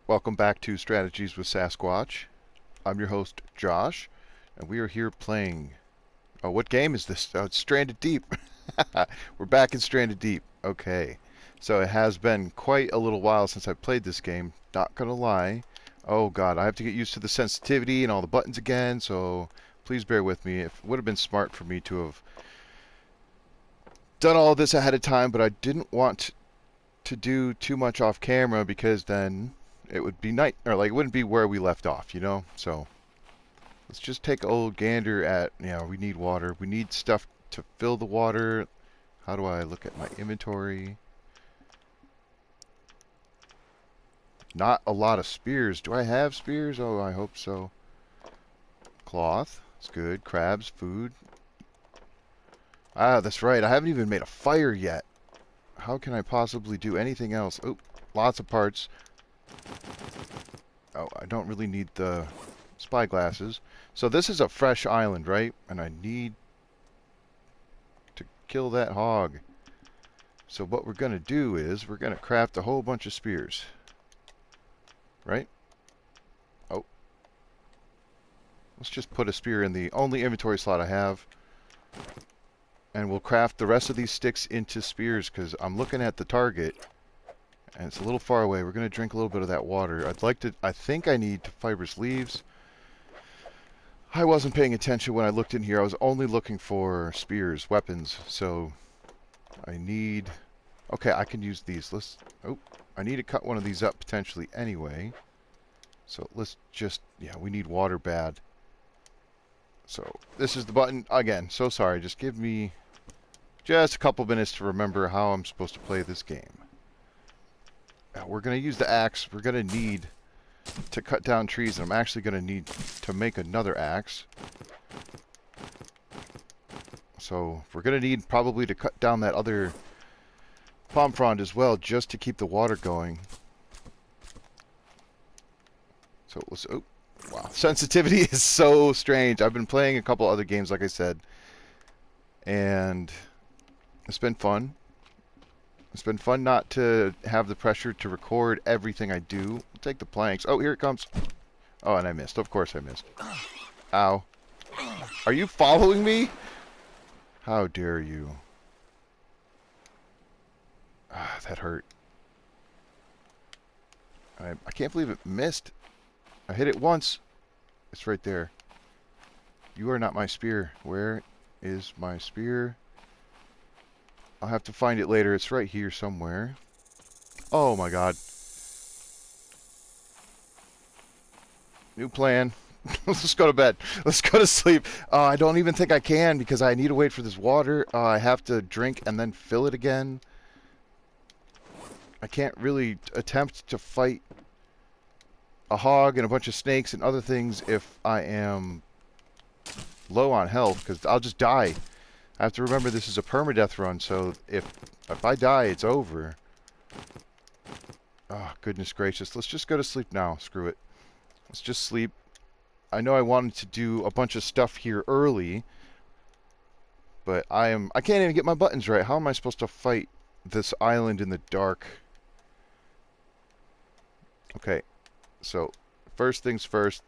Welcome back to Strategies with Sasquatch. I'm your host, Josh, and we are here playing... Oh, what game is this? Oh, it's Stranded Deep. We're back in Stranded Deep. Okay. So it has been quite a little while since I played this game. Not gonna lie. Oh god, I have to get used to the sensitivity and all the buttons again, so please bear with me. It would have been smart for me to have done all of this ahead of time, but I didn't want to do too much off camera because then it would be night, or like it wouldn't be where we left off, you know? So let's just take a old gander at, we need water. We need stuff to fill the water. How do I look at my inventory? Not a lot of spears. Do I have spears? Oh, I hope so. Cloth. It's good. Crabs, food. Ah, that's right. I haven't even made a fire yet. How can I possibly do anything else? Oh, lots of parts. Oh, I don't really need the spy glasses. So this is a fresh island, right? And I need to kill that hog. So what we're going to do is we're going to craft a whole bunch of spears. Right? Oh. Let's just put a spear in the only inventory slot I have. And we'll craft the rest of these sticks into spears because I'm looking at the target and it's a little far away. We're going to drink a little bit of that water. I think I need fibrous leaves. I wasn't paying attention when I looked in here. I was only looking for spears, weapons. So I need... Okay, I can use these. I need to cut one of these up potentially anyway. So let's just... Yeah, we need water bad. So this is the button. Again, so sorry. Just give me just a couple minutes to remember how I'm supposed to play this game. Now, we're going to use the axe. We're going to need to cut down trees, and I'm actually going to need to make another axe. So we're going to need probably to cut down that other palm frond as well, just to keep the water going. So let's... Oh, wow. Sensitivity is so strange. I've been playing a couple other games, like I said, and it's been fun. It's been fun not to have the pressure to record everything I do. We'll take the planks. Oh, here it comes. Oh, and I missed. Of course I missed. Ow. Are you following me? How dare you? Ah, that hurt. I can't believe it missed. I hit it once. It's right there. You are not my spear. Where is my spear? I'll have to find it later. It's right here somewhere. Oh my god. New plan. Let's go to bed. Let's go to sleep. I don't even think I can because I need to wait for this water. I have to drink and then fill it again. I can't really attempt to fight a hog and a bunch of snakes and other things if I am low on health because I'll just die. I have to remember this is a permadeath run, so if I die, it's over. Oh, goodness gracious. Let's just go to sleep now. Screw it. Let's just sleep. I know I wanted to do a bunch of stuff here early, but I can't even get my buttons right. How am I supposed to fight this island in the dark? Okay, so first things first.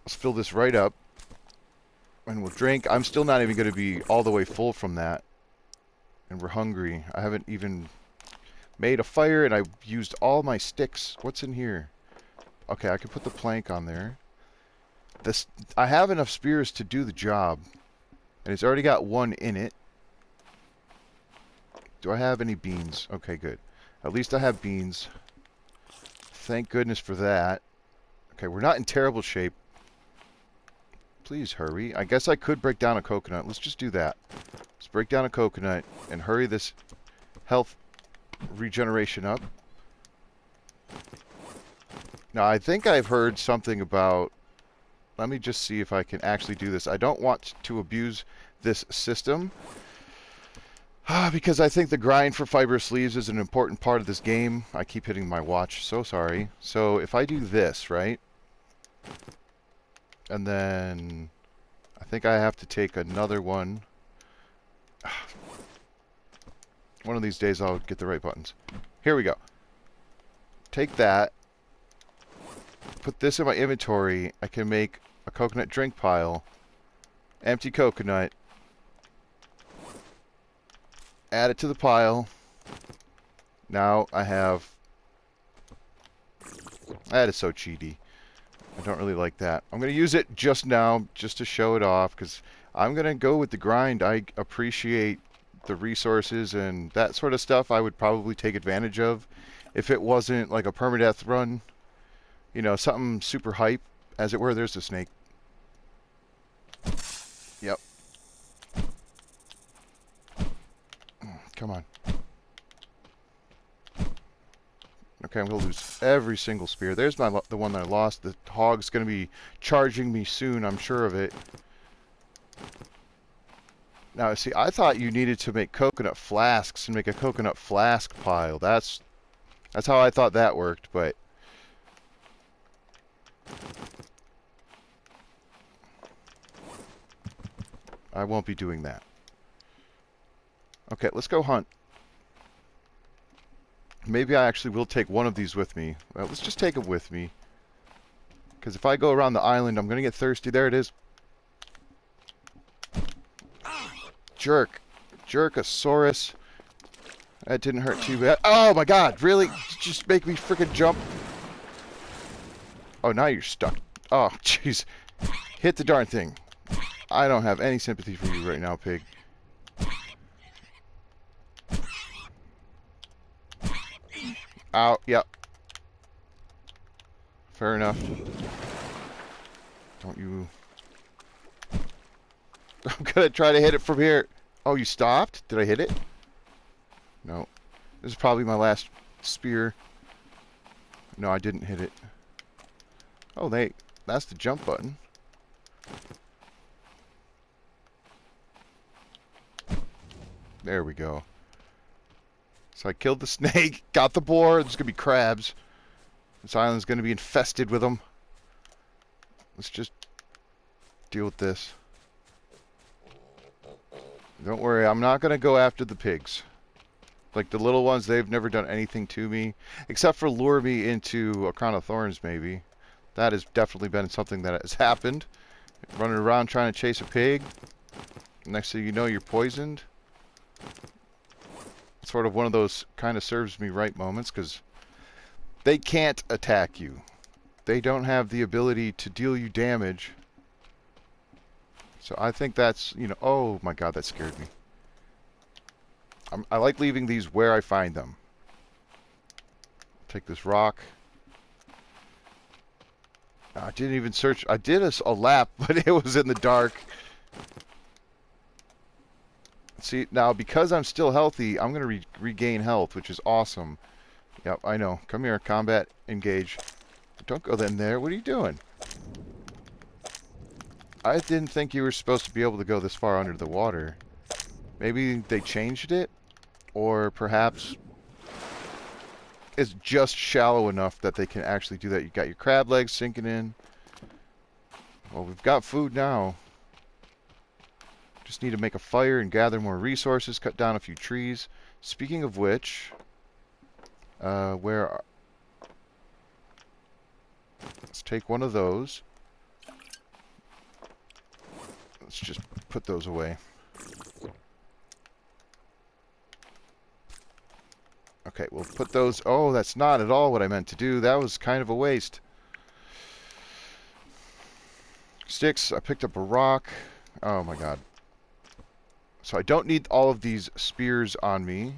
Let's fill this right up. And we'll drink. I'm still not even going to be all the way full from that. And we're hungry. I haven't even made a fire, and I've used all my sticks. What's in here? Okay, I can put the plank on there. I have enough spears to do the job. And it's already got one in it. Do I have any beans? Okay, good. At least I have beans. Thank goodness for that. Okay, we're not in terrible shape. Please hurry. I guess I could break down a coconut. Let's just do that. Let's break down a coconut and hurry this health regeneration up. Now, I think I've heard something about... Let me just see if I can actually do this. I don't want to abuse this system. Because I think the grind for fibrous leaves is an important part of this game. I keep hitting my watch. So sorry. So if I do this, right? And then I think I have to take another one. One of these days I'll get the right buttons. Here we go. take that, put this in my inventory. I can make a coconut drink pile. Empty coconut. Add it to the pile. Now I have... That is so cheaty. I don't really like that. I'm going to use it just now, just to show it off, because I'm going to go with the grind. I appreciate the resources and that sort of stuff. I would probably take advantage of if it wasn't like a permadeath run. You know, something super hype, as it were. There's the snake. Yep. Come on. Okay, I'm going to lose every single spear. There's the one that I lost. The hog's going to be charging me soon, I'm sure of it. Now, see, I thought you needed to make coconut flasks and make a coconut flask pile. That's how I thought that worked, but... I won't be doing that. Okay, let's go hunt. Maybe I actually will take one of these with me. Well, let's just take them with me. Because if I go around the island, I'm going to get thirsty. There it is. Jerk. Jerkosaurus. That didn't hurt too bad. Oh my god, really? Just make me freaking jump. Oh, now you're stuck. Oh, jeez. Hit the darn thing. I don't have any sympathy for you right now, pig. Ow, yep. Fair enough. Don't you... I'm gonna try to hit it from here. Oh, you stopped? Did I hit it? No. This is probably my last spear. No, I didn't hit it. Oh, that's the jump button. There we go. So I killed the snake, got the boar. There's going to be crabs. This island's going to be infested with them. Let's just deal with this. Don't worry, I'm not going to go after the pigs. Like the little ones, they've never done anything to me. Except for lure me into a crown of thorns, maybe. That has definitely been something that has happened. Running around trying to chase a pig. Next thing you know, you're poisoned. Sort of one of those kind of serves me right moments, because they can't attack you. They don't have the ability to deal you damage. So I think that's, you know, oh my god, that scared me. I like leaving these where I find them. Take this rock. I didn't even search. I did a lap, but it was in the dark. See, now because I'm still healthy, I'm going to regain health, which is awesome. Yep, I know. Come here, combat, engage. Don't go in there. What are you doing? I didn't think you were supposed to be able to go this far under the water. Maybe they changed it? Or perhaps it's just shallow enough that they can actually do that. You got your crab legs sinking in. Well, we've got food now. Just need to make a fire and gather more resources, cut down a few trees. Speaking of which, let's take one of those. Let's just put those away. Okay, we'll put those... Oh, that's not at all what I meant to do. That was kind of a waste. Sticks. I picked up a rock. Oh my god. So I don't need all of these spears on me.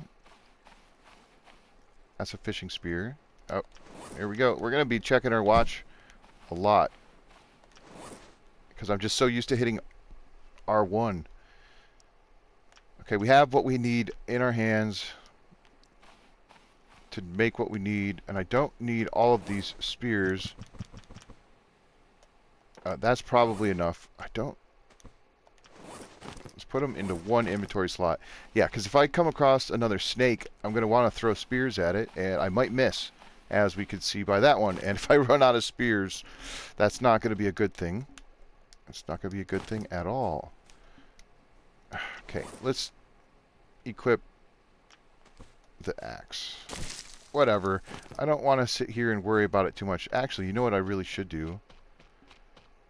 That's a fishing spear. Oh, here we go. We're going to be checking our watch a lot. Because I'm just so used to hitting R1. Okay, we have what we need in our hands to make what we need. And I don't need all of these spears. That's probably enough. I don't... Let's put them into one inventory slot. Yeah, because if I come across another snake, I'm going to want to throw spears at it, and I might miss, as we could see by that one. And if I run out of spears, that's not going to be a good thing. It's not going to be a good thing at all. Okay, let's equip the axe. whatever. I don't want to sit here and worry about it too much. Actually, you know what I really should do?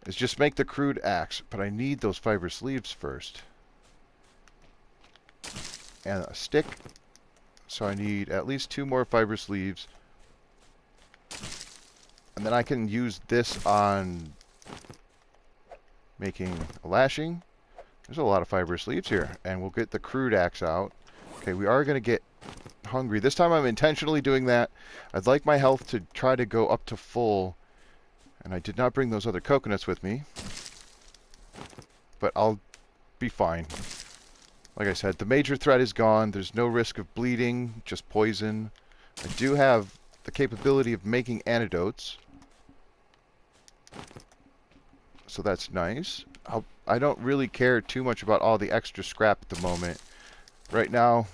Is just make the crude axe, but I need those fibrous leaves first. And a stick. So I need at least 2 more fibrous leaves. And then I can use this on making a lashing. There's a lot of fibrous leaves here. And we'll get the crude axe out. Okay, we are going to get hungry. This time I'm intentionally doing that. I'd like my health to try to go up to full. And I did not bring those other coconuts with me. But I'll be fine. Like I said, the major threat is gone. There's no risk of bleeding, just poison. I do have the capability of making antidotes. So that's nice. I don't really care too much about all the extra scrap at the moment. Right now,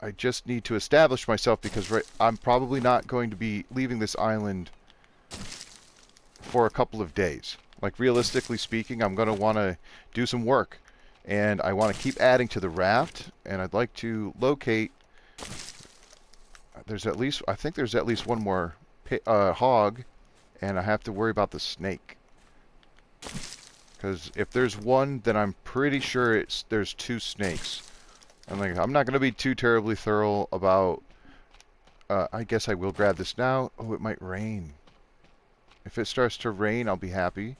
I just need to establish myself because I'm probably not going to be leaving this island for a couple of days. Like, realistically speaking, I'm going to want to do some work. And I want to keep adding to the raft. And I'd like to locate... I think there's at least one more hog. And I have to worry about the snake. Because if there's one, then I'm pretty sure there's 2 snakes. I'm not going to be too terribly thorough about... I guess I will grab this now. Oh, it might rain. If it starts to rain, I'll be happy.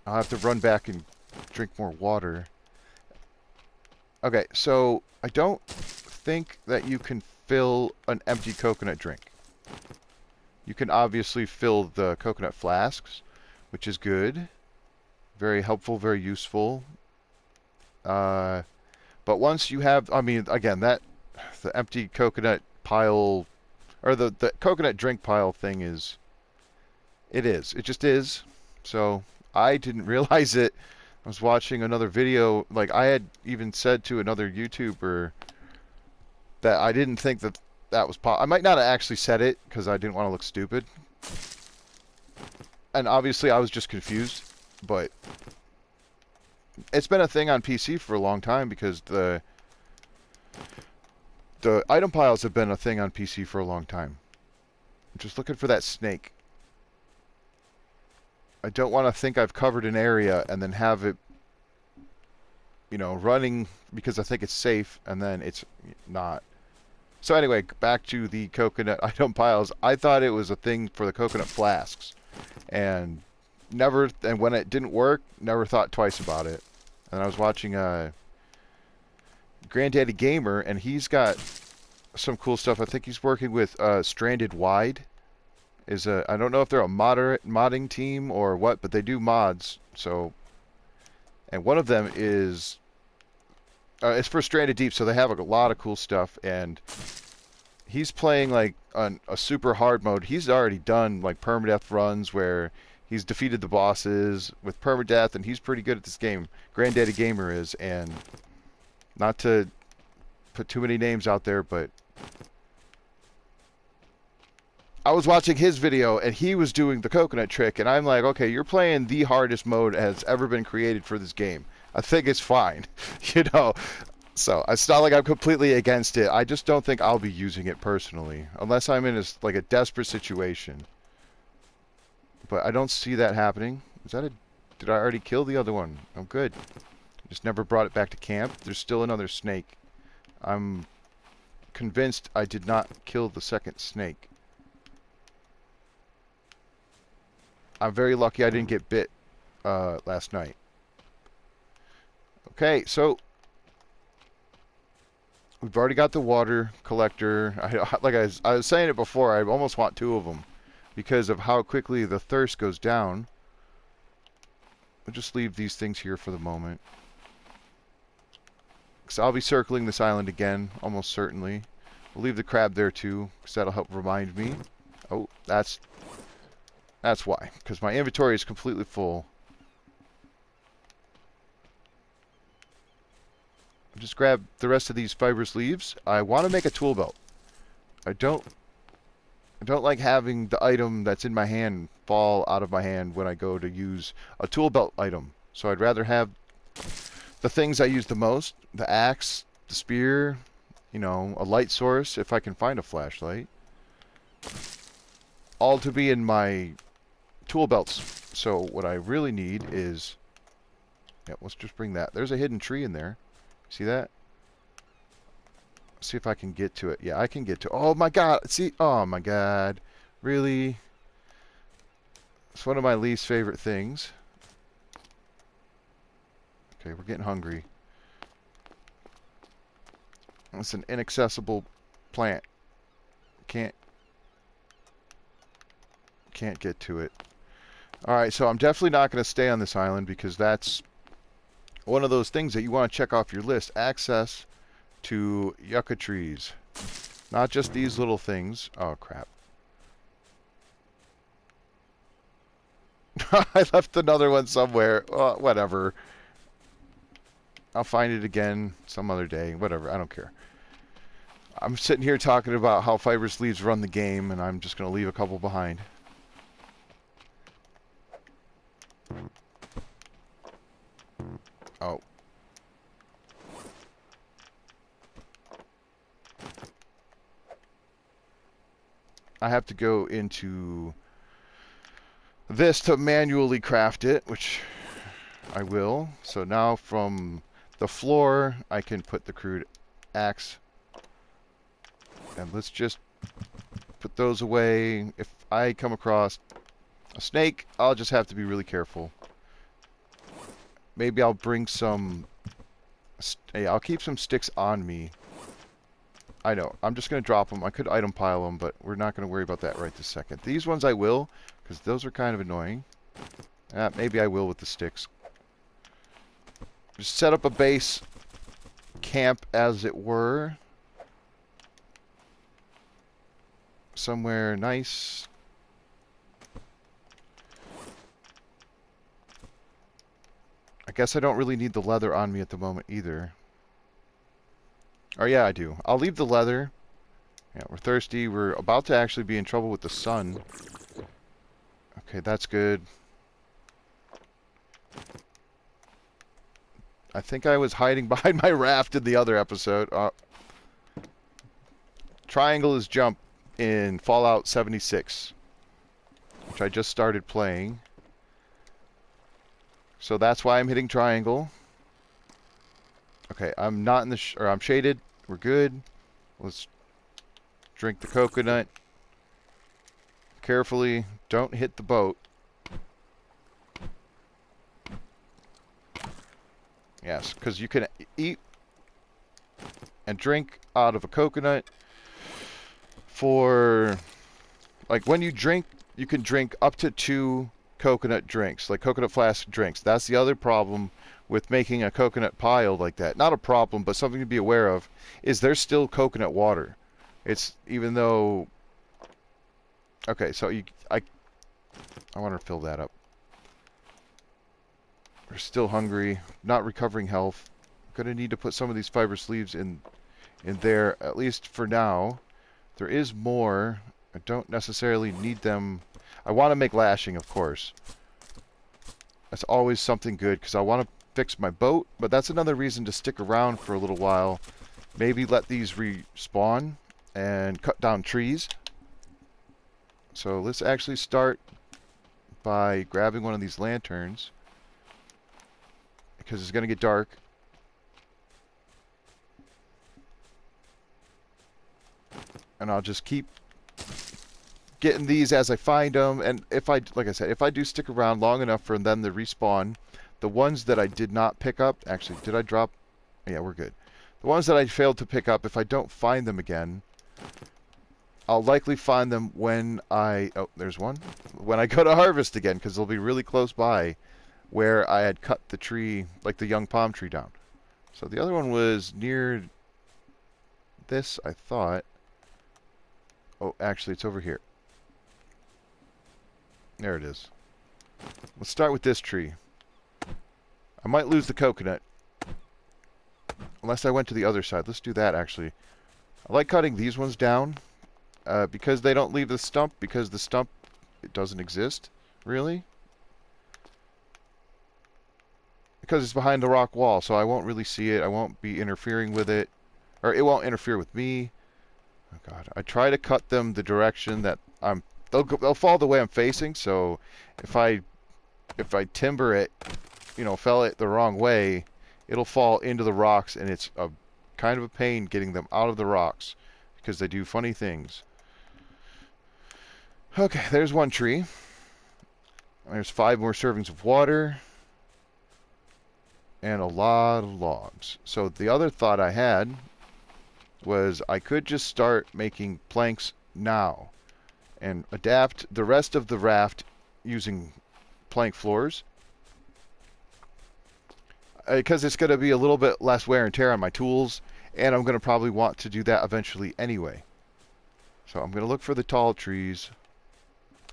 I'll have to run back and drink more water. Okay, so I don't think that you can fill an empty coconut drink. You can obviously fill the coconut flasks, which is good. Very helpful, very useful. But once you have, I mean, again, the empty coconut pile, or the coconut drink pile thing it just is. So I didn't realize it. I was watching another video, like I had even said to another YouTuber that I didn't think that was I might not have actually said it because I didn't want to look stupid. And obviously I was just confused, but it's been a thing on PC for a long time because the item piles have been a thing on PC for a long time. I'm just looking for that snake. I don't want to think I've covered an area and then have it, running because I think it's safe and then it's not. So anyway, back to the coconut item piles. I thought it was a thing for the coconut flasks. And when it didn't work, never thought twice about it. And I was watching Granddaddy Gamer, and he's got some cool stuff. I think he's working with Stranded Wide. I don't know if they're a modding team or what, but they do mods. So, and one of them is it's for Stranded Deep, so they have a lot of cool stuff. And he's playing like a super hard mode. He's already done like permadeath runs where he's defeated the bosses with permadeath, and he's pretty good at this game. Granddaddy Gamer is, and not to put too many names out there, but I was watching his video, and he was doing the coconut trick, and I'm like, okay, you're playing the hardest mode that has ever been created for this game. I think it's fine, So, it's not like I'm completely against it. I just don't think I'll be using it personally, unless I'm in a desperate situation. But I don't see that happening. Did I already kill the other one? Oh, good. Just never brought it back to camp. There's still another snake. I'm convinced I did not kill the second snake. I'm very lucky I didn't get bit last night. Okay, so we've already got the water collector. Like I was saying it before, I almost want 2 of them because of how quickly the thirst goes down. I'll just leave these things here for the moment. So I'll be circling this island again, almost certainly. We'll leave the crab there too, because that'll help remind me. Oh, that's why, because my inventory is completely full. I'll just grab the rest of these fibrous leaves. I want to make a tool belt. I don't like having the item that's in my hand fall out of my hand when I go to use a tool belt item. So I'd rather have the things I use the most, the axe, the spear, you know, a light source if I can find a flashlight. All to be in my tool belts. So what I really need is, yeah, let's just bring that. There's a hidden tree in there. See that? See if I can get to it. Yeah, I can get to it. Oh my god. See? Oh my god. Really? It's one of my least favorite things. Okay, we're getting hungry. It's an inaccessible plant. Can't get to it. Alright, so I'm definitely not going to stay on this island because that's one of those things that you want to check off your list. Access to yucca trees. Not just these little things. Oh, crap. I left another one somewhere. Whatever. I'll find it again some other day. Whatever. I don't care. I'm sitting here talking about how fibrous leaves run the game, and I'm just going to leave a couple behind. Oh. I have to go into this to manually craft it, which I will. So now from the floor, I can put the crude axe. And let's just put those away. If I come across a snake, I'll just have to be really careful. Maybe I'll bring some... Hey, I'll keep some sticks on me. I know. I'm just going to drop them. I could item pile them, but we're not going to worry about that right this second. These ones I will, because those are kind of annoying. Maybe I will with the sticks. Just set up a base camp, as it were. Somewhere nice. I guess I don't really need the leather on me at the moment either. Oh yeah, I do. I'll leave the leather. Yeah, we're thirsty. We're about to actually be in trouble with the sun. Okay, that's good. I think I was hiding behind my raft in the other episode. Triangle is jump in Fallout 76, which I just started playing. So that's why I'm hitting triangle. Okay, I'm not in the I'm shaded. We're good. Let's drink the coconut. Carefully, don't hit the boat. Yes, because you can eat and drink out of a coconut for, like, when you drink, you can drink up to 2 coconut drinks, like coconut flask drinks. That's the other problem with making a coconut pile like that. Not a problem, but something to be aware of, is there's still coconut water. It's, even though... Okay, so I want to fill that up. We're still hungry, not recovering health. Gonna need to put some of these fibrous leaves in there, at least for now. There is more. I don't necessarily need them. I want to make lashing, of course. That's always something good, because I want to fix my boat, but that's another reason to stick around for a little while. Maybe let these respawn and cut down trees. So let's actually start by grabbing one of these lanterns, because it's going to get dark. And I'll just keep getting these as I find them. And if I, like I said, if I do stick around long enough for them to respawn, the ones that I did not pick up, actually, did I drop? Yeah, we're good. The ones that I failed to pick up, if I don't find them again, I'll likely find them when I, oh, there's one, when I go to harvest again, because they'll be really close by where I had cut the tree, like the young palm tree down. So the other one was near this, I thought. Oh, actually, it's over here. There it is. Let's start with this tree. I might lose the coconut, unless I went to the other side. Let's do that, actually. I like cutting these ones down, because they don't leave the stump, because the stump, it doesn't exist, really. Because it's behind the rock wall, so I won't really see it. I won't be interfering with it. or it won't interfere with me. Oh God, I try to cut them the direction that they'll fall the way I'm facing. So if I timber it, fell it the wrong way, it'll fall into the rocks, and it's a kind of a pain getting them out of the rocks because they do funny things. Okay, there's one tree. There's 5 more servings of water and a lot of logs. So the other thought I had was I could just start making planks now and adapt the rest of the raft using plank floors, because it's going to be a little bit less wear and tear on my tools, and I'm going to probably want to do that eventually anyway. So I'm going to look for the tall trees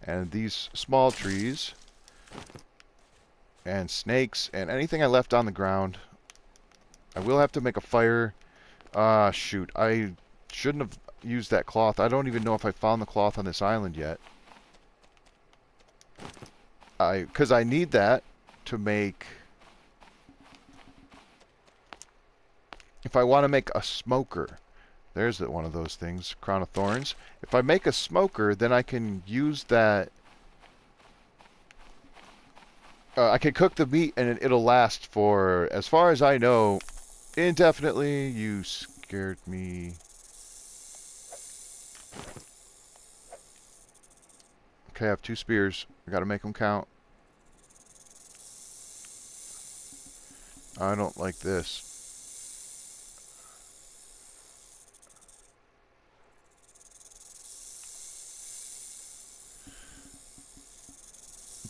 and these small trees and snakes and anything I left on the ground. I will have to make a fire. Shoot, I shouldn't have used that cloth. I don't even know if I found the cloth on this island yet. Because I need that to make... If I want to make a smoker, there's one of those things, crown of thorns. If I make a smoker, then I can use that. I can cook the meat and it'll last for, as far as I know, indefinitely. You scared me. Okay, I have 2 spears. I gotta make them count. I don't like this.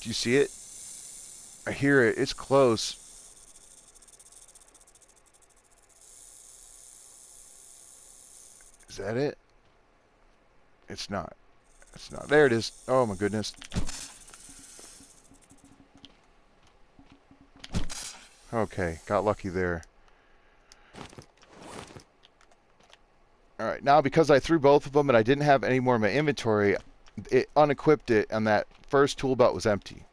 Do you see it? I hear it. It's close. Is that it? It's not. It's not. There it is. Oh my goodness. Okay, got lucky there. Alright, now because I threw both of them and I didn't have any more in my inventory, it unequipped it and that first tool belt was empty.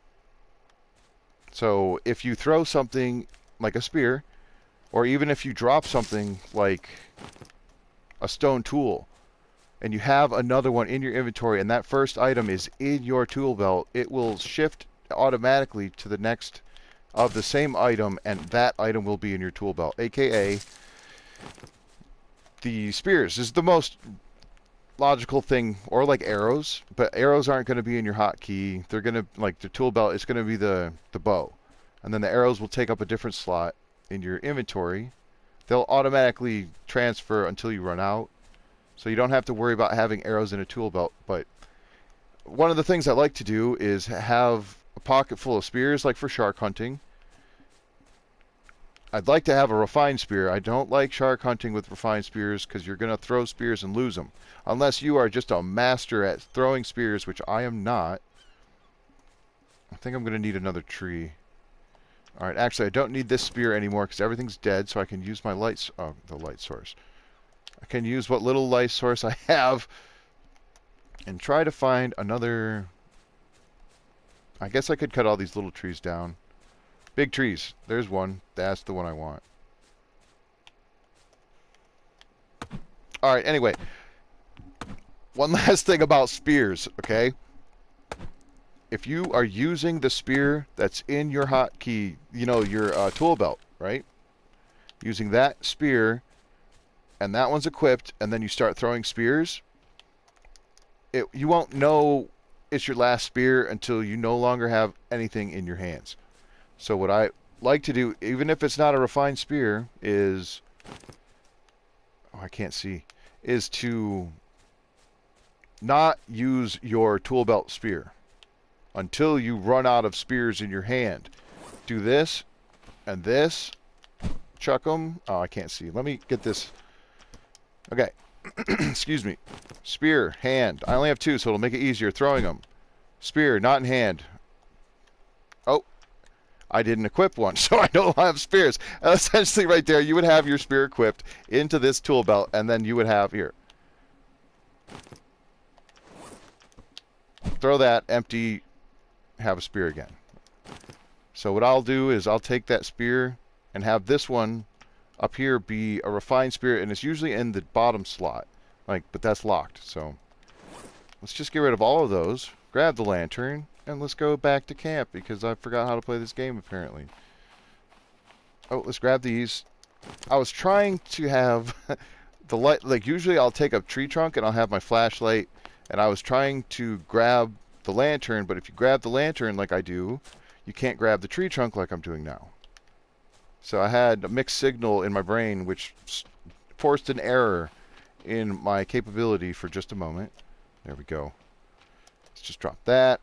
So if you throw something like a spear, or even if you drop something like a stone tool, and you have another one in your inventory and that first item is in your tool belt, it will shift automatically to the next of the same item, and that item will be in your tool belt, aka the spears. This is the most logical thing, or like arrows, but arrows aren't going to be in your hotkey. They're going to, like the tool belt, it's going to be the bow, and then the arrows will take up a different slot in your inventory. They'll automatically transfer until you run out, so you don't have to worry about having arrows in a tool belt. But one of the things I like to do is have a pocket full of spears, like for shark hunting. I'd like to have a refined spear. I don't like shark hunting with refined spears because you're going to throw spears and lose them. Unless you are just a master at throwing spears, which I am not. I think I'm going to need another tree. Alright, actually I don't need this spear anymore because everything's dead, so I can use my light source. I can use what little light source I have and try to find another... I guess I could cut all these little trees down. Big trees. There's one. That's the one I want. Alright, anyway. One last thing about spears, okay? If you are using the spear that's in your hotkey, your tool belt, right? Using that spear, and that one's equipped, and then you start throwing spears, you won't know it's your last spear until you no longer have anything in your hands. So what I like to do, even if it's not a refined spear, is... Oh, I can't see. Is to not use your tool belt spear until you run out of spears in your hand. Do this and this. Chuck them. Oh, I can't see. Let me get this. Okay. Excuse me. Spear, hand. I only have 2, so it'll make it easier throwing them. Spear, not in hand. Oh. I didn't equip one, so I don't have spears. Essentially right there, you would have your spear equipped into this tool belt, and then you would have here. Throw that, empty, have a spear again. So what I'll do is I'll take that spear and have this one up here be a refined spirit, and it's usually in the bottom slot. But that's locked, so let's just get rid of all of those, grab the lantern, and let's go back to camp, because I forgot how to play this game, apparently. Oh, let's grab these. I was trying to have the light, like usually I'll take a tree trunk and I'll have my flashlight, and I was trying to grab the lantern, but if you grab the lantern like I do, you can't grab the tree trunk like I'm doing now. So I had a mixed signal in my brain, which forced an error in my capability for just a moment. There we go. Let's just drop that.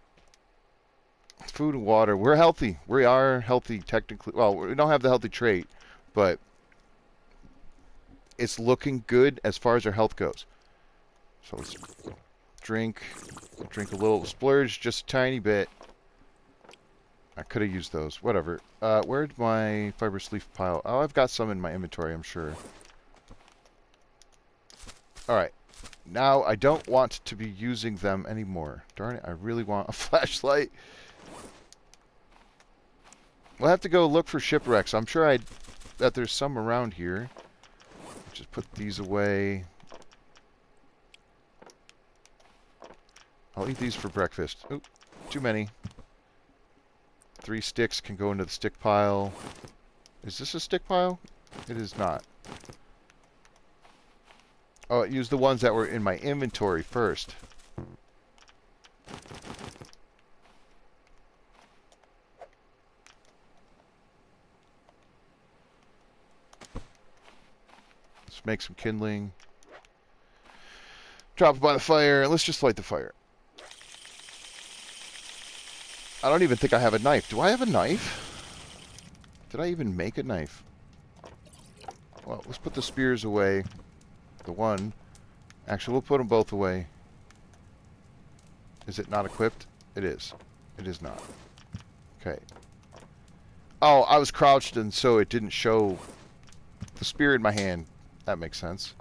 Food and water. We're healthy. We are healthy technically. Well, we don't have the healthy trait, but it's looking good as far as our health goes. So let's drink. Drink a little. Splurge just a tiny bit. I could have used those. Whatever. Where'd my fibrous leaf pile? Oh, I've got some in my inventory, I'm sure. Alright. Now, I don't want to be using them anymore. Darn it, I really want a flashlight. We'll have to go look for shipwrecks. I'm sure that there's some around here. Just put these away. I'll eat these for breakfast. Oop, too many. 3 sticks can go into the stick pile. Is this a stick pile? It is not. Oh, use the ones that were in my inventory first. Let's make some kindling. Drop it by the fire, and let's just light the fire. I don't even think I have a knife. Do I have a knife? Did I even make a knife? Well, let's put the spears away. The one. Actually, we'll put them both away. Is it not equipped? It is. It is not. Okay. Oh, I was crouched, and so it didn't show the spear in my hand. That makes sense.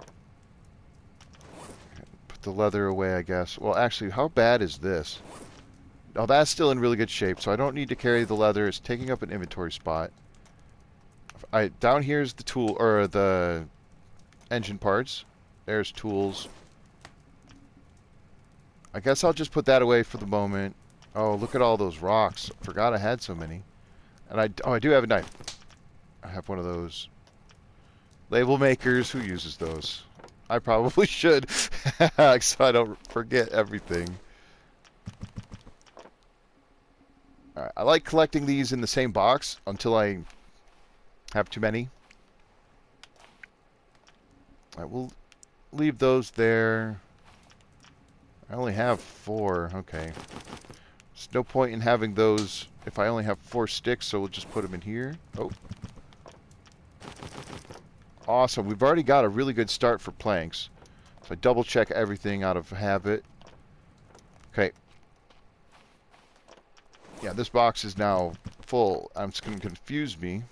Put the leather away, I guess. Well, actually, how bad is this? Oh, that's still in really good shape, so I don't need to carry the leather. It's taking up an inventory spot. Down here's the tool, or the engine parts. There's tools. I guess I'll just put that away for the moment. Oh, look at all those rocks. Forgot I had so many. And I do have a knife. I have one of those. Label makers. Who uses those? I probably should, so I don't forget everything. Alright, I like collecting these in the same box until I have too many. Alright, we'll leave those there. I only have 4. Okay. There's no point in having those if I only have 4 sticks, so we'll just put them in here. Oh. Awesome. We've already got a really good start for planks. So I double check everything out of habit. Okay. Yeah, this box is now full. It's going to confuse me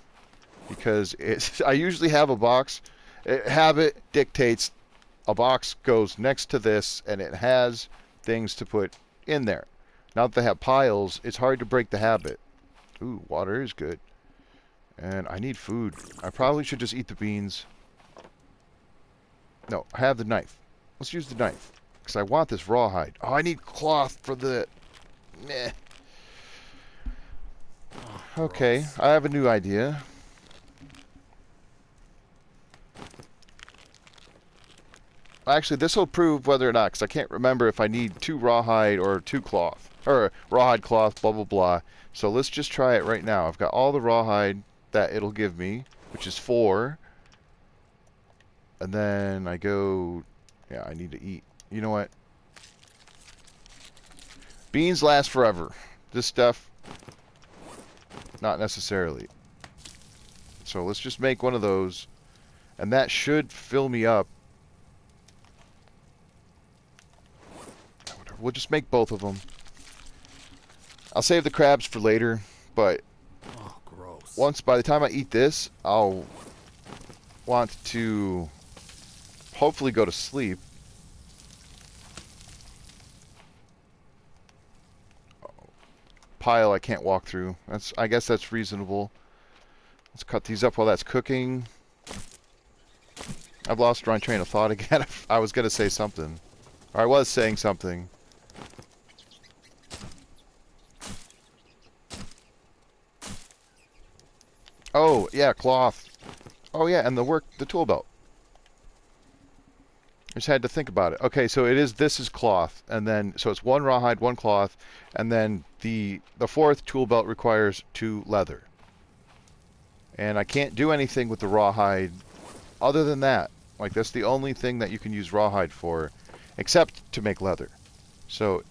because I usually have a box. Habit dictates a box goes next to this, and it has things to put in there. Now that they have piles, it's hard to break the habit. Ooh, water is good. And I need food. I probably should just eat the beans. No, I have the knife. Let's use the knife. Because I want this rawhide. Oh, I need cloth for the... Meh. Okay, I have a new idea. Actually, this will prove whether or not, because I can't remember if I need 2 rawhide or 2 cloth. Or rawhide, cloth, blah, blah, blah. So let's just try it right now. I've got all the rawhide that it'll give me, which is 4. And then I go... Yeah, I need to eat. You know what? Beans last forever. This stuff, not necessarily. So let's just make one of those. And that should fill me up. We'll just make both of them. I'll save the crabs for later, but gross. By the time I eat this, I'll want to hopefully go to sleep. Pile I can't walk through. I guess that's reasonable. Let's cut these up while that's cooking. I've lost my train of thought again. I was going to say something. Or I was saying something. Oh, yeah, cloth. Oh, yeah, and the tool belt. I just had to think about it. Okay, so this is cloth, and then, so it's one rawhide, one cloth, and then the fourth tool belt requires 2 leather. And I can't do anything with the rawhide other than that. Like, that's the only thing that you can use rawhide for, except to make leather. So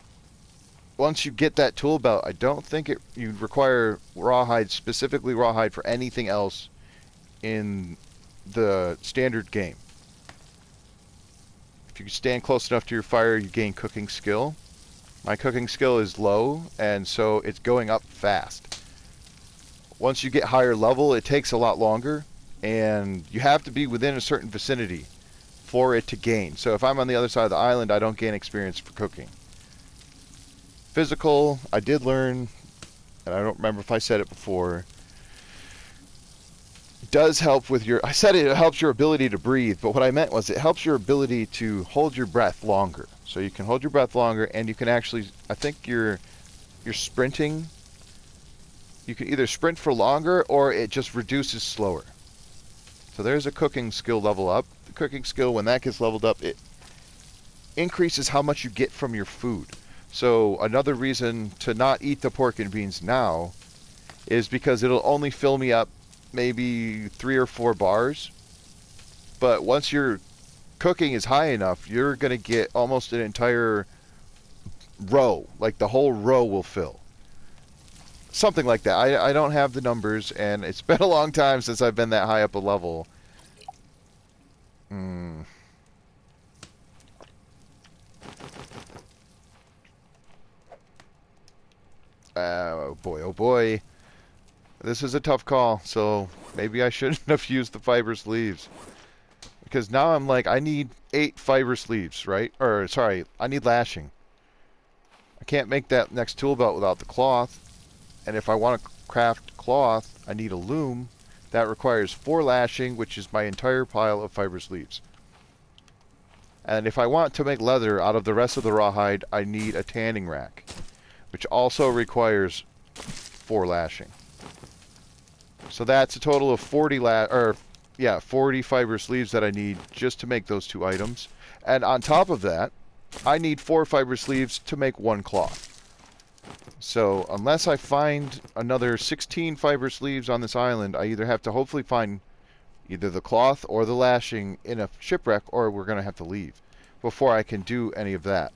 once you get that tool belt, I don't think you require rawhide, specifically rawhide, for anything else in the standard game. If you stand close enough to your fire, you gain cooking skill. My cooking skill is low, and so it's going up fast. Once you get higher level, it takes a lot longer, and you have to be within a certain vicinity for it to gain. So if I'm on the other side of the island, I don't gain experience for cooking. Physical, I did learn, and I don't remember if I said it before, does help with your... I said it helps your ability to breathe, but what I meant was it helps your ability to hold your breath longer. So you can hold your breath longer, and you can actually... I think you're sprinting. You can either sprint for longer, or it just reduces slower. So there's a cooking skill level up. The cooking skill, when that gets leveled up, it increases how much you get from your food. So another reason to not eat the pork and beans now is because it'll only fill me up maybe 3 or 4 bars. But once your cooking is high enough, you're going to get almost an entire row. Like the whole row will fill. Something like that. I don't have the numbers, and it's been a long time since I've been that high up a level. Oh boy, oh boy. This is a tough call, so maybe I shouldn't have used the fiber sleeves. Because now I'm like, I need 8 fiber sleeves, right? Or, sorry, I need lashing. I can't make that next tool belt without the cloth. And if I want to craft cloth, I need a loom. That requires 4 lashing, which is my entire pile of fiber sleeves. And if I want to make leather out of the rest of the rawhide, I need a tanning rack, which also requires 4 lashing. So that's a total of 40 fiber sleeves that I need just to make those 2 items. And on top of that, I need 4 fiber sleeves to make 1 cloth. So unless I find another 16 fiber sleeves on this island, I either have to hopefully find either the cloth or the lashing in a shipwreck, or we're going to have to leave before I can do any of that.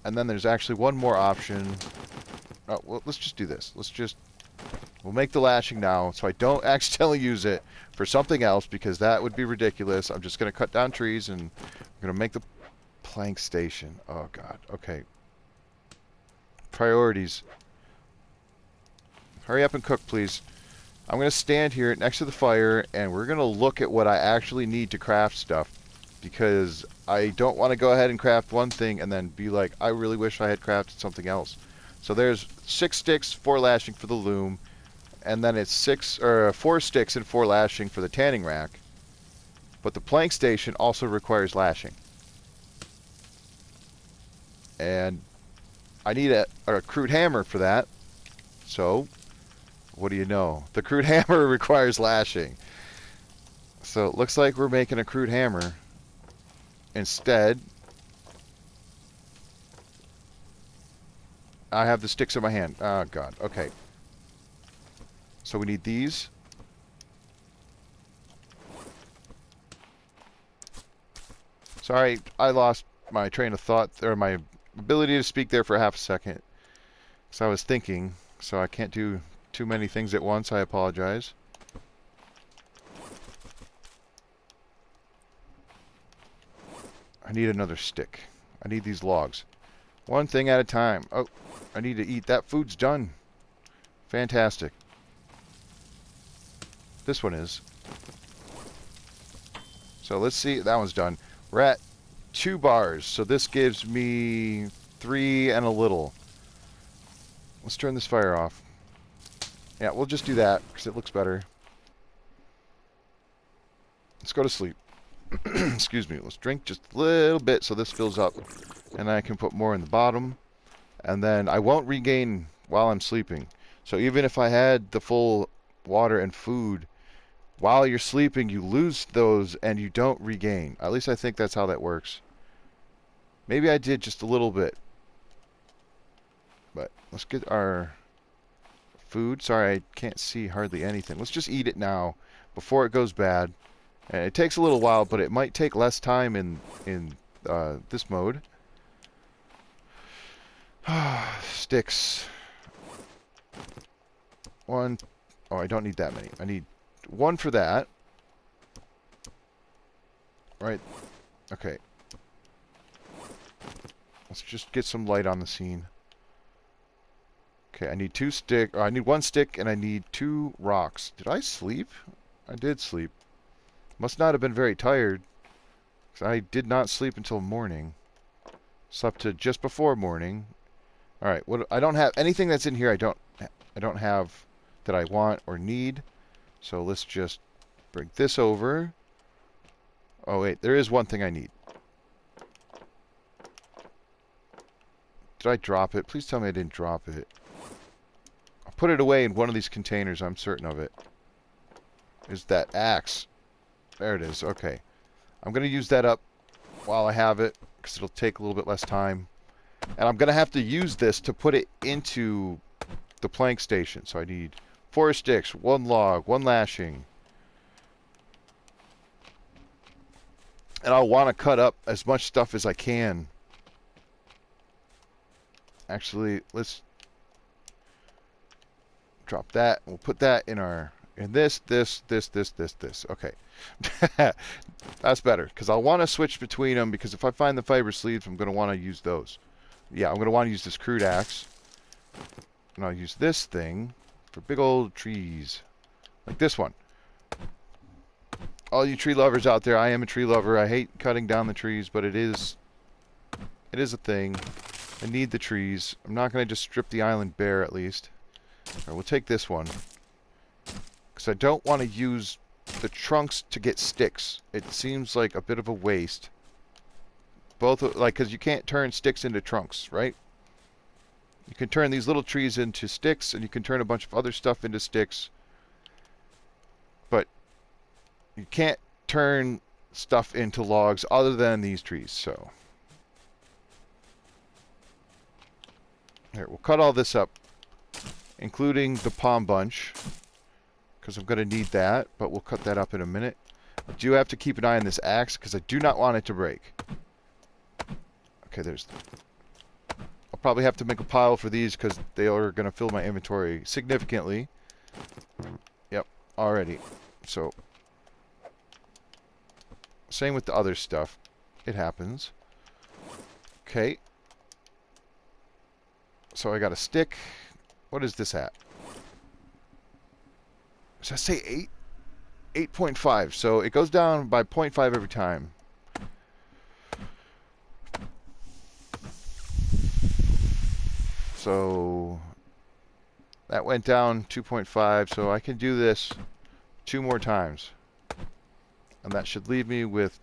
And then there's actually one more option. Oh, well, let's just do this. We'll make the lashing now so I don't accidentally use it for something else, because that would be ridiculous. I'm just going to cut down trees, and we're going to make the plank station. Oh, God. Okay. Priorities. Hurry up and cook, please. I'm going to stand here next to the fire, and we're going to look at what I actually need to craft stuff, because I don't want to go ahead and craft one thing and then be like, I really wish I had crafted something else. So there's 6 sticks, 4 lashing for the loom, and then it's 4 sticks and 4 lashing for the tanning rack. But the plank station also requires lashing. And I need a crude hammer for that. So, what do you know? The crude hammer requires lashing. So it looks like we're making a crude hammer instead. I have the sticks in my hand. Oh, God. Okay. So we need these. Sorry, I lost my train of thought, or my ability to speak there for half a second. So I was thinking, so I can't do too many things at once. I apologize. I need another stick. I need these logs. One thing at a time. Oh, I need to eat. That food's done. Fantastic. This one is. So let's see. That one's done. We're at 2 bars. So this gives me 3 and a little. Let's turn this fire off. Yeah, we'll just do that because it looks better. go to sleep. Excuse me. Let's drink just a little bit so this fills up. And I can put more in the bottom. And then I won't regain while I'm sleeping. So even if I had the full water and food, while you're sleeping, you lose those and you don't regain. At least I think that's how that works. Maybe I did just a little bit. But let's get our food. Sorry, I can't see hardly anything. Let's just eat it now before it goes bad. And it takes a little while, but it might take less time in this mode. Sticks. One. Oh, I don't need that many. I need one for that. Right. Okay. Let's just get some light on the scene. Okay, I need I need one stick and I need 2 rocks. Did I sleep? I did sleep. Must not have been very tired, because I did not sleep until morning. Slept to just before morning. All right, I don't have anything that's in here. I don't have that I want or need. So let's just bring this over. Oh wait, there is one thing I need. Did I drop it? Please tell me I didn't drop it. I'll put it away in one of these containers. I'm certain of it. Is that axe? There it is. Okay. I'm going to use that up while I have it, because it'll take a little bit less time. And I'm going to have to use this to put it into the plank station. So I need 4 sticks, 1 log, 1 lashing. And I'll want to cut up as much stuff as I can. Actually, let's drop that. We'll put that in this. Okay. That's better, because I'll want to switch between them, because if I find the fiber sleeves, I'm going to want to use those. Yeah, I'm going to want to use this crude axe. And I'll use this thing for big old trees. Like this one. All you tree lovers out there, I am a tree lover. I hate cutting down the trees, but it is a thing. I need the trees. I'm not going to just strip the island bare, at least. All right, we'll take this one, because I don't want to use the trunks to get sticks. It seems like a bit of a waste. Both, like, because you can't turn sticks into trunks, right? You can turn these little trees into sticks, and you can turn a bunch of other stuff into sticks. But you can't turn stuff into logs other than these trees, so. Here, we'll cut all this up, including the palm bunch, because I'm going to need that, but we'll cut that up in a minute. I do have to keep an eye on this axe, because I do not want it to break. Okay, I'll probably have to make a pile for these, because they are going to fill my inventory significantly. Yep, already. So, same with the other stuff. It happens. Okay. So I got a stick. What is this at? Does that say 8? 8.5. So it goes down by 0.5 every time. So that went down 2.5. So I can do this 2 more times. And that should leave me with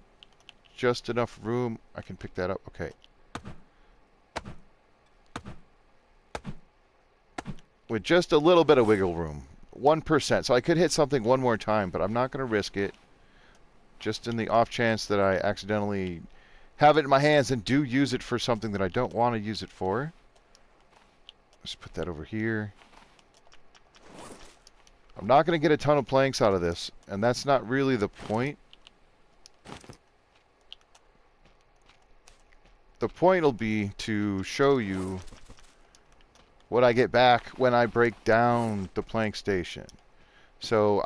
just enough room. I can pick that up. Okay. With just a little bit of wiggle room. 1%. So I could hit something 1 more time, but I'm not going to risk it. Just in the off chance that I accidentally have it in my hands and do use it for something that I don't want to use it for. Let's put that over here. I'm not going to get a ton of planks out of this, and that's not really the point. The point will be to show you what I get back when I break down the plank station. So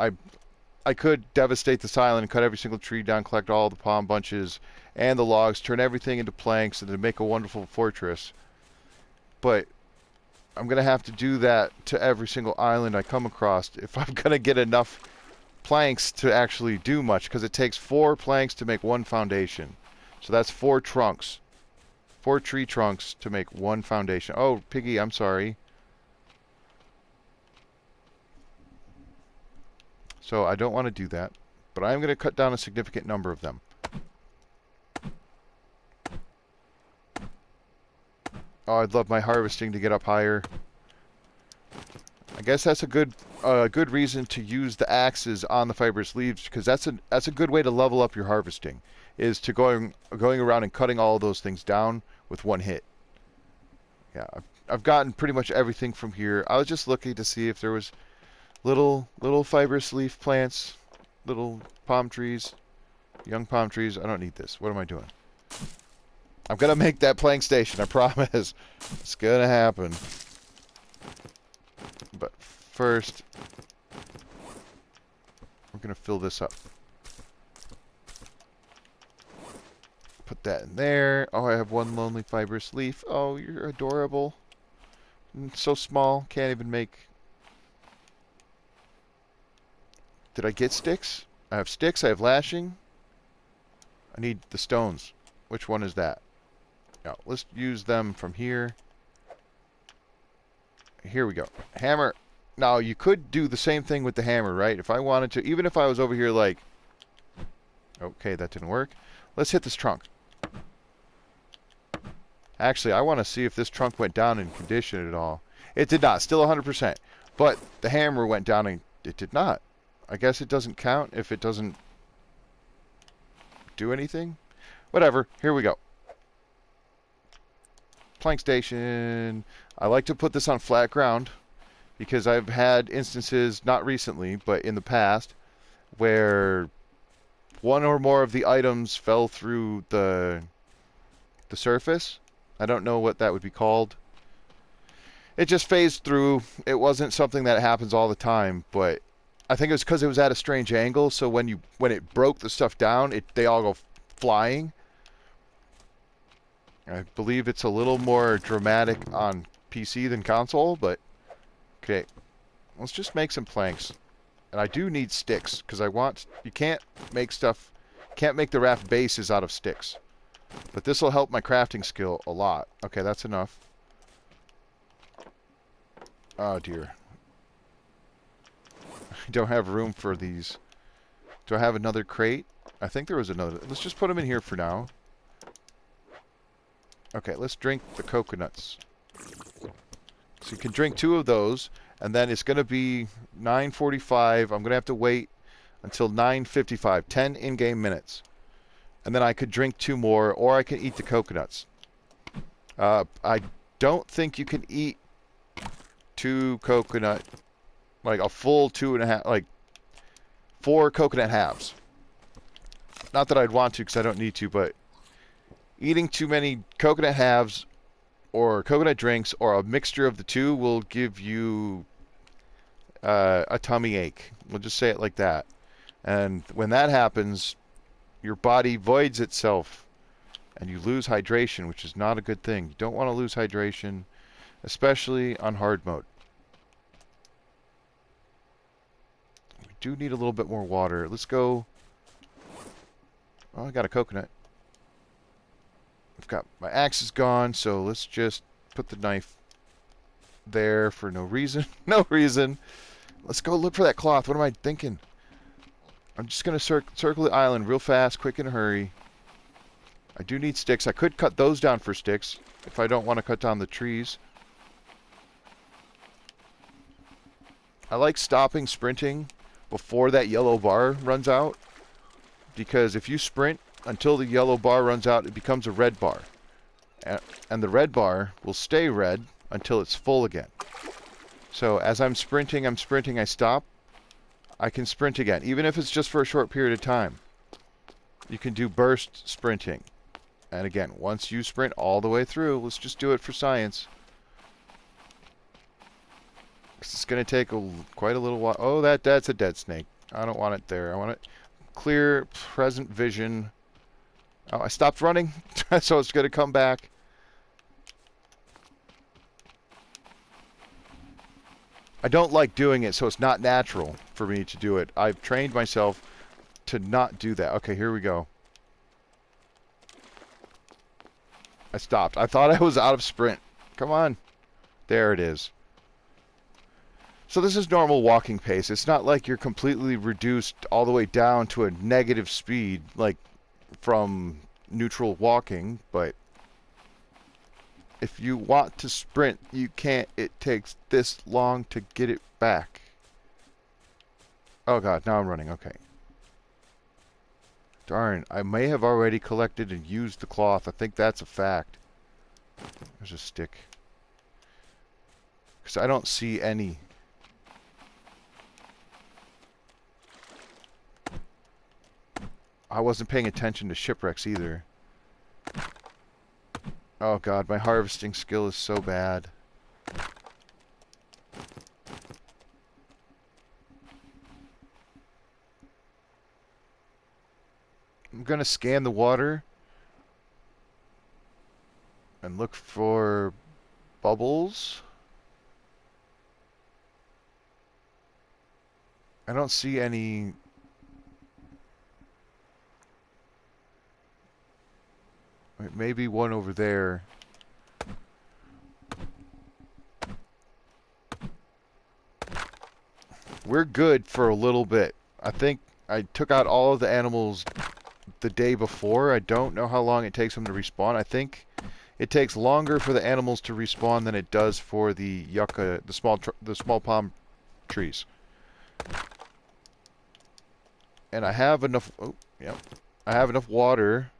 I could devastate this island, cut every single tree down, collect all the palm bunches and the logs, turn everything into planks, and then make a wonderful fortress. But I'm going to have to do that to every single island I come across if I'm going to get enough planks to actually do much, because it takes 4 planks to make 1 foundation. So that's 4 trunks. 4 tree trunks to make 1 foundation. Oh, Piggy, I'm sorry. So I don't want to do that. but I'm going to cut down a significant number of them. Oh, I'd love my harvesting to get up higher. I guess that's a good reason to use the axes on the fibrous leaves, because that's a good way to level up your harvesting, is to going around and cutting all of those things down with one hit. Yeah, I've gotten pretty much everything from here. I was just looking to see if there was little fibrous leaf plants, little palm trees, young palm trees. I don't need this. What am I doing? I'm gonna make that plank station, I promise. It's gonna happen. But first, we're gonna fill this up. Put that in there. Oh, I have one lonely fibrous leaf. Oh, you're adorable. So small, can't even make... Did I get sticks? I have sticks, I have lashing. I need the stones. Which one is that? Now, let's use them from here. Here we go. Hammer. Now, you could do the same thing with the hammer, right? If I wanted to, even if I was over here like... Okay, that didn't work. Let's hit this trunk. Actually, I want to see if this trunk went down in condition at all. It did not. Still 100%. But the hammer went down and it did not. I guess it doesn't count if it doesn't do anything. Whatever. Here we go. Plank station. I like to put this on flat ground because I've had instances, not recently, but in the past, where one or more of the items fell through the surface. I don't know what that would be called. It just phased through. It wasn't something that happens all the time, but I think it was because it was at a strange angle, so when it broke the stuff down, they all go flying. I believe it's a little more dramatic on PC than console, but okay. Let's just make some planks. And I do need sticks, because you can't make the raft bases out of sticks. But this will help my crafting skill a lot. Okay, that's enough. Oh dear. I don't have room for these. Do I have another crate? I think there was another. Let's just put them in here for now. Okay, let's drink the coconuts. So you can drink 2 of those, and then it's going to be 9:45. I'm going to have to wait until 9:55, 10 in-game minutes. And then I could drink 2 more, or I can eat the coconuts. I don't think you can eat 2 coconut, like a full 2.5, like 4 coconut halves. Not that I'd want to, because I don't need to, but eating too many coconut halves or coconut drinks or a mixture of the 2 will give you a tummy ache. We'll just say it like that. And when that happens, your body voids itself and you lose hydration, which is not a good thing. You don't want to lose hydration, especially on hard mode. We do need a little bit more water. Let's go. Oh, I got a coconut. I've got my axe is gone, so let's just put the knife there for no reason. No reason. Let's go look for that cloth. What am I thinking? I'm just going to circle the island real fast, quick in a hurry. I do need sticks. I could cut those down for sticks if I don't want to cut down the trees. I like stopping sprinting before that yellow bar runs out, because if you sprint until the yellow bar runs out, it becomes a red bar. And the red bar will stay red until it's full again. So as I'm sprinting, I stop. I can sprint again, even if it's just for a short period of time. You can do burst sprinting. And again, once you sprint all the way through, let's just do it for science. It's going to take quite a little while. Oh, that's a dead snake. I don't want it there. I want it clear, present vision. Oh, I stopped running, so it's going to come back. I don't like doing it, so it's not natural for me to do it. I've trained myself to not do that. Okay, here we go. I stopped. I thought I was out of sprint. Come on. There it is. So this is normal walking pace. It's not like you're completely reduced all the way down to a negative speed, like from neutral walking, but if you want to sprint, you can't. It takes this long to get it back. Oh god, now I'm running. Okay. Darn, I may have already collected and used the cloth. I think that's a fact. There's a stick. Because I don't see any. I wasn't paying attention to shipwrecks either. Oh god, my harvesting skill is so bad. I'm gonna scan the water and look for bubbles. I don't see any. Maybe one over there. We're good for a little bit. I think I took out all of the animals the day before. I don't know how long it takes them to respawn. I think it takes longer for the animals to respawn than it does for the yucca, the small palm trees. And I have enough. Oh, yeah, I have enough water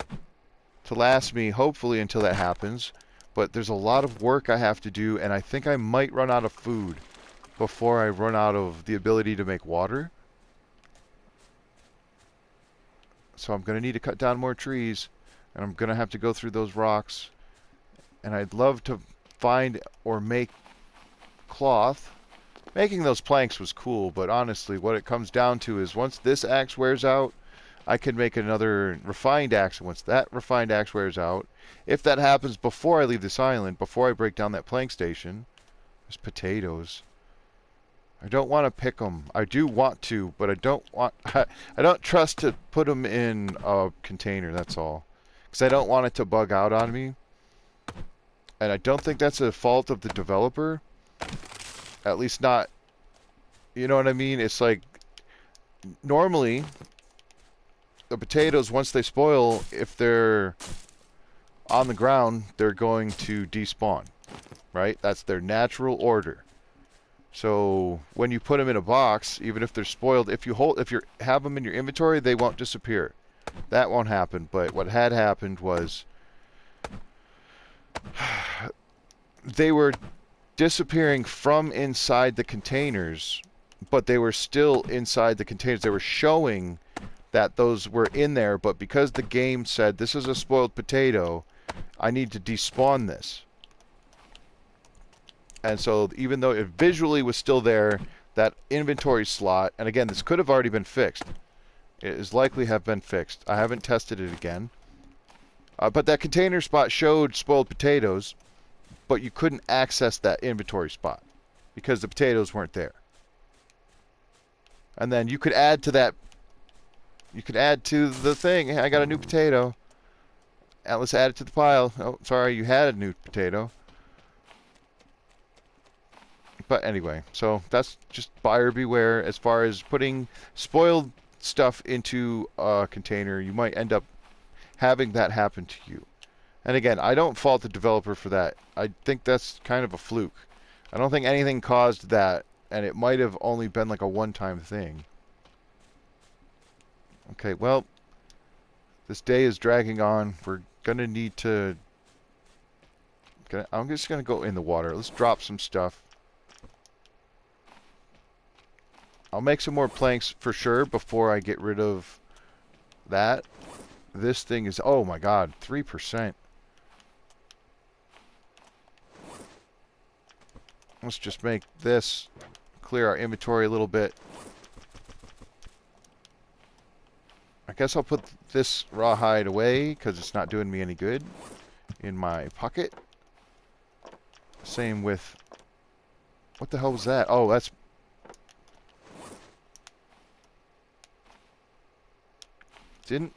to last me, hopefully, until that happens. But there's a lot of work I have to do, and I think I might run out of food before I run out of the ability to make water. So I'm going to need to cut down more trees, and I'm going to have to go through those rocks. And I'd love to find or make cloth. Making those planks was cool, but honestly, what it comes down to is once this axe wears out, I can make another refined axe. Once that refined axe wears out, if that happens before I leave this island, before I break down that plank station, there's potatoes. I don't want to pick them. I do want to, but I don't want. I don't trust to put them in a container. That's all, because I don't want it to bug out on me. And I don't think that's a fault of the developer. At least not. You know what I mean? It's like normally the potatoes, once they spoil, if they're on the ground, they're going to despawn, right? That's their natural order. So when you put them in a box, even if they're spoiled, if you have them in your inventory, they won't disappear. That won't happen. But what had happened was they were disappearing from inside the containers, but they were still inside the containers. They were showing that those were in there, but because the game said this is a spoiled potato, I need to despawn this. And so even though it visually was still there, that inventory slot, and again, this could have already been fixed. It is likely have been fixed. I haven't tested it again. But that container spot showed spoiled potatoes, but you couldn't access that inventory spot because the potatoes weren't there. And then you could add to that. You could add to the thing. Hey, I got a new potato. Let's add it to the pile. Oh, sorry, you had a new potato. But anyway, so that's just buyer beware as far as putting spoiled stuff into a container. You might end up having that happen to you. And again, I don't fault the developer for that. I think that's kind of a fluke. I don't think anything caused that, and it might have only been like a one-time thing. Okay, well, this day is dragging on. We're going to need to... I'm just going to go in the water. Let's drop some stuff. I'll make some more planks for sure before I get rid of that. This thing is, oh my god, 3%. Let's just make this clear our inventory a little bit. I guess I'll put this rawhide away because it's not doing me any good in my pocket. Same with... What the hell was that? Oh, that's... Did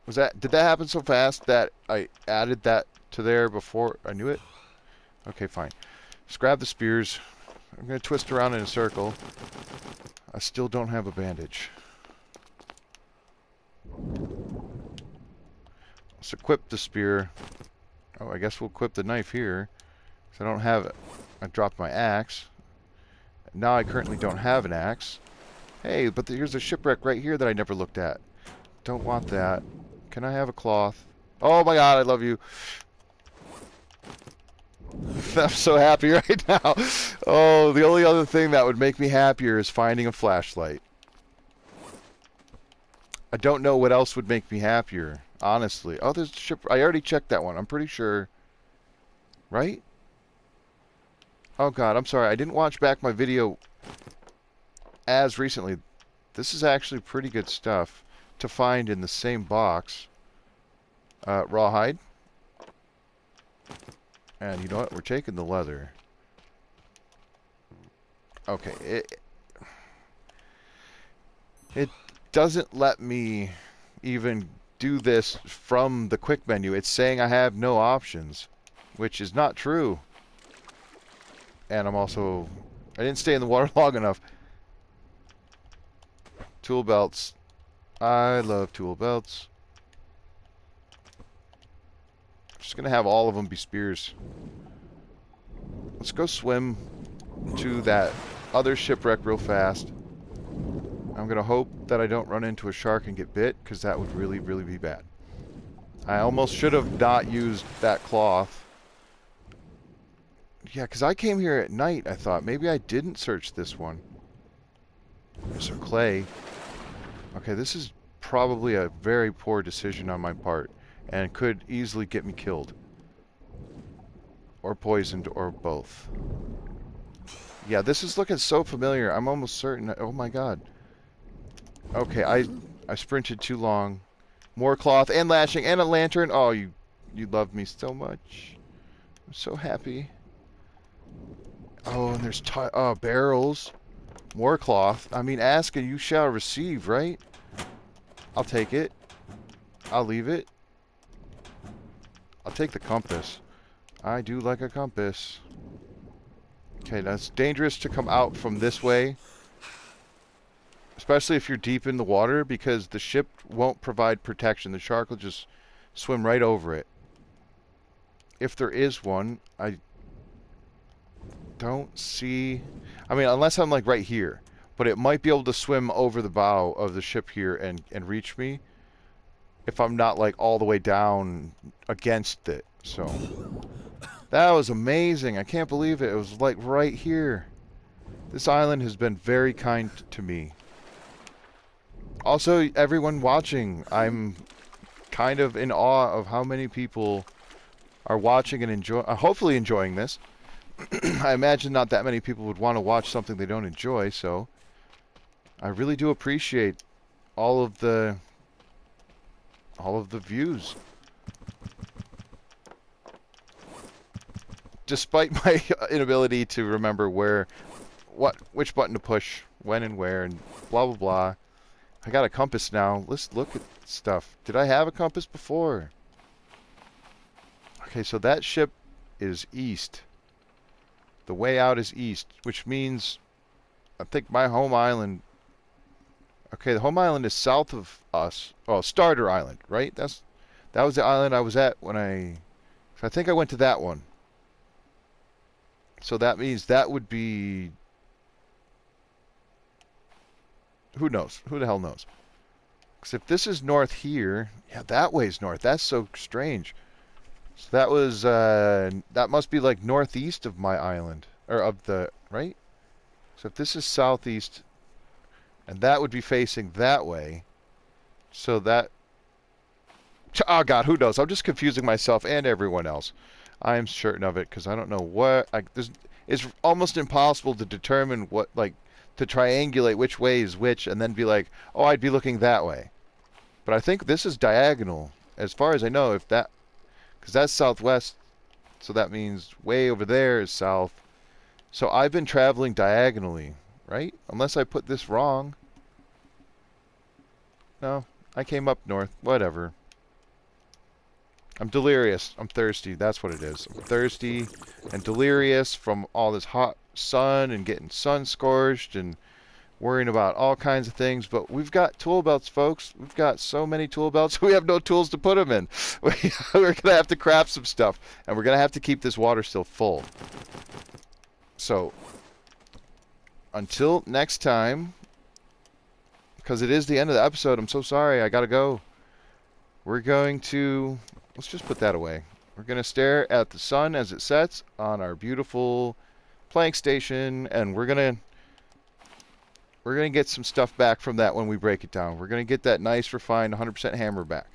that happen so fast that I added that to there before I knew it? Okay, fine. Let's grab the spears. I'm going to twist around in a circle. I still don't have a bandage. Let's equip the spear. Oh, I guess we'll equip the knife here. Because I don't have it. I dropped my axe. Now I currently don't have an axe. Hey, but here's a shipwreck right here that I never looked at. Don't want that. Can I have a cloth? Oh my god, I love you. I'm so happy right now. Oh, the only other thing that would make me happier is finding a flashlight. I don't know what else would make me happier, honestly. Oh, there's a ship. I already checked that one. I'm pretty sure. Right? Oh god, I'm sorry. I didn't watch back my video as recently. This is actually pretty good stuff to find in the same box. Rawhide. And you know what? We're taking the leather. Okay, it doesn't let me even do this from the quick menu. It's saying I have no options, which is not true. And I didn't stay in the water long enough. Tool belts. I love tool belts. I'm just going to have all of them be spears. Let's go swim to that other shipwreck real fast. I'm going to hope that I don't run into a shark and get bit, because that would really, really be bad. I almost should have not used that cloth. Yeah, because I came here at night, I thought. Maybe I didn't search this one. So clay. Okay, this is probably a very poor decision on my part, and could easily get me killed. Or poisoned, or both. Yeah, this is looking so familiar. I'm almost certain that, oh my god. Okay, I sprinted too long. More cloth and lashing and a lantern. Oh, you love me so much. I'm so happy. Oh, and there's barrels. More cloth. I mean, ask and you shall receive, right? I'll take it. I'll leave it. I'll take the compass. I do like a compass. Okay, that's dangerous to come out from this way. Especially if you're deep in the water, because the ship won't provide protection. The shark will just swim right over it. If there is one, I don't see... I mean, unless I'm like right here. But it might be able to swim over the bow of the ship here and reach me. If I'm not like all the way down against it. So, that was amazing. I can't believe it. It was like right here. This island has been very kind to me. Also, everyone watching, I'm kind of in awe of how many people are watching and hopefully enjoying this. I imagine not that many people would want to watch something they don't enjoy, so I really do appreciate all of the views. Despite my inability to remember which button to push, when and where, and blah blah blah. I got a compass now. Let's look at stuff. Did I have a compass before? Okay, so that ship is east. The way out is east, which means I think my home island... Okay, the home island is south of us. Oh, Starter Island, right? That was the island I was at when I think I went to that one. So that means that would be... Who knows? Who the hell knows? Because if this is north here... Yeah, that way's north. That's so strange. So that was... that must be like northeast of my island. Or of the... Right? So if this is southeast... And that would be facing that way. So that... Oh god, who knows? I'm just confusing myself and everyone else. I am certain of it because I don't know what... It's almost impossible to determine what... Like, to triangulate which way is which and then be like, oh, I'd be looking that way. But I think this is diagonal. As far as I know, if that... Because that's southwest. So that means way over there is south. So I've been traveling diagonally, right? Unless I put this wrong. No, I came up north. Whatever. I'm delirious. I'm thirsty. That's what it is. I'm thirsty and delirious from all this hot sun and getting sun scorched and worrying about all kinds of things. But we've got tool belts, folks. We've got so many tool belts. We have no tools to put them in. We're going to have to craft some stuff, and we're going to have to keep this water still full. So until next time, because it is the end of the episode, I'm so sorry. I got to go. We're going to, let's just put that away. We're going to stare at the sun as it sets on our beautiful plank station, and we're going to get some stuff back from that when we break it down. We're going to get that nice, refined 100% hammer back.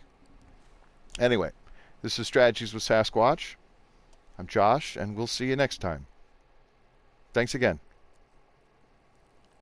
Anyway, this is Strategies with Sasquatch. I'm Josh, and we'll see you next time. Thanks again.